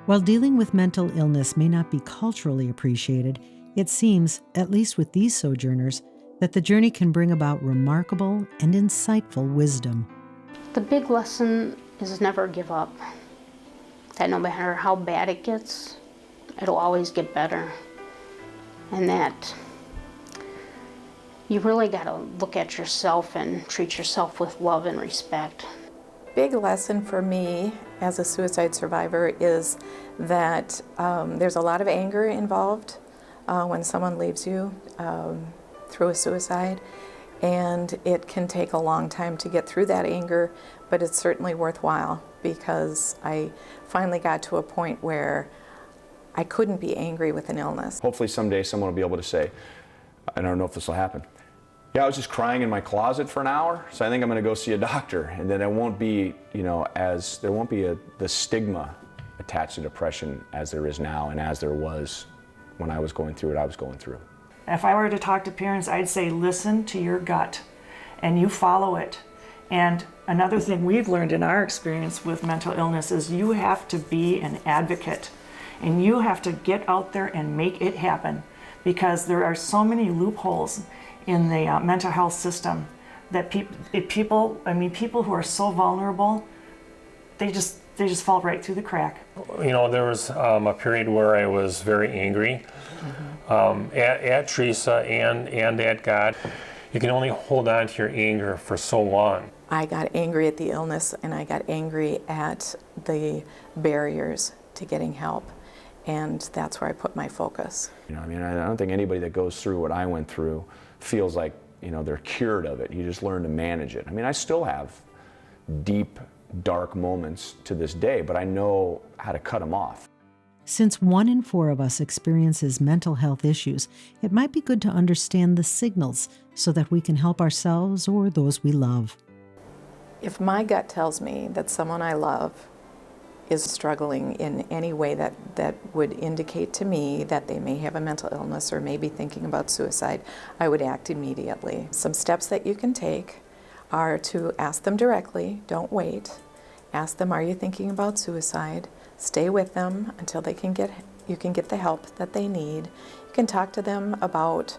While dealing with mental illness may not be culturally appreciated, it seems, at least with these sojourners, that the journey can bring about remarkable and insightful wisdom. The big lesson is never give up. That no matter how bad it gets, it'll always get better. And that you really got to look at yourself and treat yourself with love and respect. Big lesson for me as a suicide survivor is that there's a lot of anger involved when someone leaves you through a suicide, and it can take a long time to get through that anger, but it's certainly worthwhile because I finally got to a point where I couldn't be angry with an illness. Hopefully someday someone will be able to say, I don't know if this will happen, yeah, I was just crying in my closet for an hour, so I think I'm going to go see a doctor, and then it won't be, there won't be the stigma attached to depression as there is now and as there was when I was going through what I was going through. If I were to talk to parents, I'd say listen to your gut and you follow it. And another thing we've learned in our experience with mental illness is you have to be an advocate and you have to get out there and make it happen, because there are so many loopholes in the mental health system that people who are so vulnerable, they just fall right through the crack. There was a period where I was very angry at Theresa and at God. You can only hold on to your anger for so long. I got angry at the illness, and I got angry at the barriers to getting help, and that's where I put my focus. I don't think anybody that goes through what I went through feels like they're cured of it. You just learn to manage it. I still have deep, dark moments to this day, but I know how to cut them off. Since 1 in 4 of us experiences mental health issues, it might be good to understand the signals so that we can help ourselves or those we love. If my gut tells me that someone I love is struggling in any way that would indicate to me that they may have a mental illness or may be thinking about suicide, I would act immediately. Some steps that you can take are to ask them directly, don't wait. Ask them, are you thinking about suicide? Stay with them until you can get the help that they need. You can talk to them about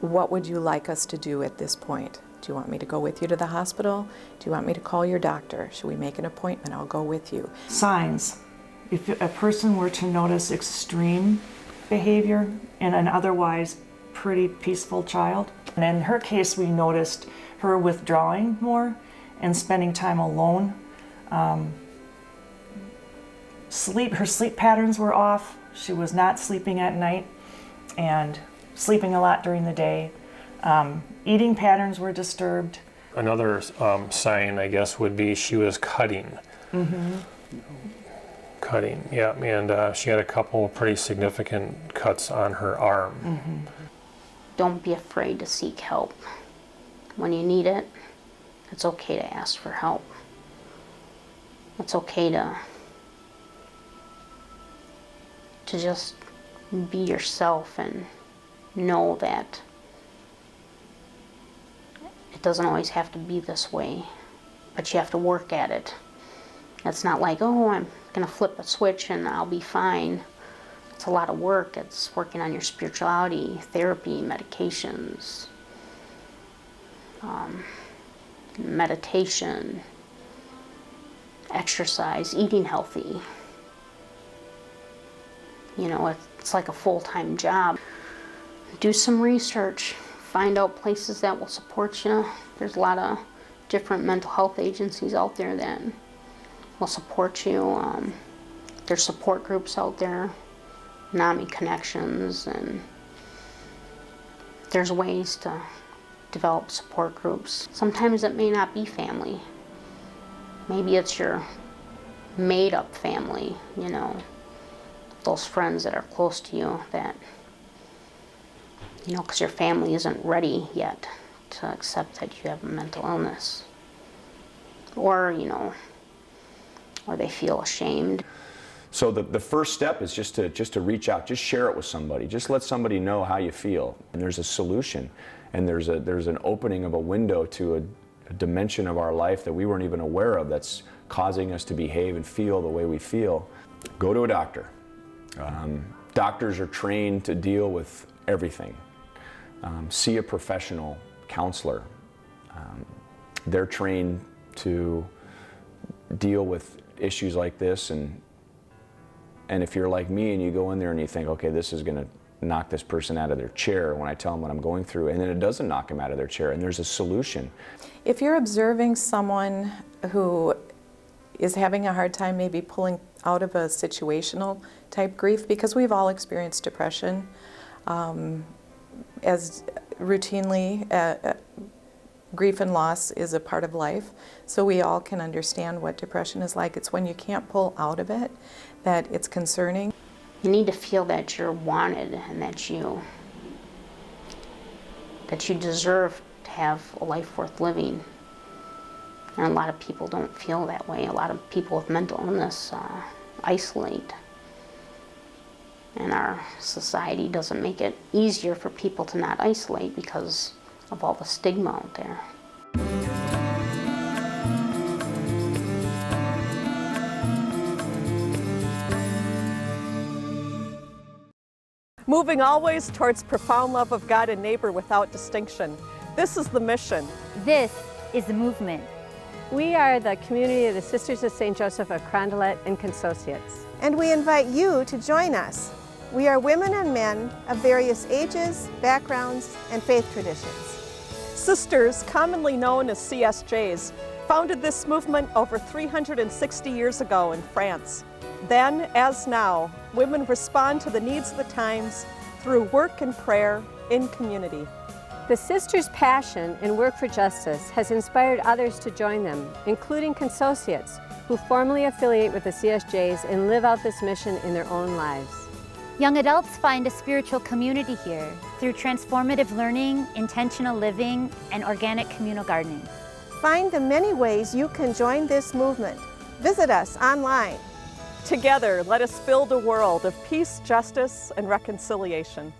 what would you like us to do at this point? Do you want me to go with you to the hospital? Do you want me to call your doctor? Should we make an appointment? I'll go with you. Signs. If a person were to notice extreme behavior in an otherwise pretty peaceful child, and in her case we noticed her withdrawing more and spending time alone. Her sleep patterns were off. She was not sleeping at night and sleeping a lot during the day. Eating patterns were disturbed. Another sign, I guess, would be she was cutting. Mm-hmm. Cutting, yeah, and she had a couple of pretty significant cuts on her arm. Mm-hmm. Don't be afraid to seek help. When you need it, it's okay to ask for help. It's okay to just be yourself and know that it doesn't always have to be this way, but you have to work at it. It's not like, oh, I'm going to flip a switch and I'll be fine. It's a lot of work. It's working on your spirituality, therapy, medications, meditation, exercise, eating healthy. It's like a full-time job. Do some research. Find out places that will support you. There's a lot of different mental health agencies out there that will support you. There's support groups out there, NAMI connections, and there's ways to develop support groups. Sometimes it may not be family. Maybe it's your made-up family, those friends that are close to you that, because your family isn't ready yet to accept that you have a mental illness. Or, or they feel ashamed. So the first step is just to reach out, just share it with somebody, just let somebody know how you feel. And there's a solution, and there's an opening of a window to a dimension of our life that we weren't even aware of that's causing us to behave and feel the way we feel, go to a doctor. Doctors are trained to deal with everything. See a professional counselor. They're trained to deal with issues like this, and if you're like me and you go in there and you think, okay, this is going to knock this person out of their chair when I tell them what I'm going through, and then it doesn't knock them out of their chair, and there's a solution. If you're observing someone who is having a hard time maybe pulling out of a situational type grief, because we've all experienced depression as routinely, grief and loss is a part of life, so we all can understand what depression is like. It's when you can't pull out of it that it's concerning. You need to feel that you're wanted and that you deserve to have a life worth living. And a lot of people don't feel that way. A lot of people with mental illness isolate. And our society doesn't make it easier for people to not isolate because of all the stigma out there. Moving always towards profound love of God and neighbor without distinction. This is the mission. This is the movement. We are the community of the Sisters of St. Joseph of Carondelet and Consociates. And we invite you to join us. We are women and men of various ages, backgrounds, and faith traditions. Sisters, commonly known as CSJs, founded this movement over 360 years ago in France. Then, as now, women respond to the needs of the times through work and prayer in community. The Sisters' passion and work for justice has inspired others to join them, including Consociates, who formally affiliate with the CSJs and live out this mission in their own lives. Young adults find a spiritual community here through transformative learning, intentional living, and organic communal gardening. Find the many ways you can join this movement. Visit us online. Together, let us build a world of peace, justice, and reconciliation.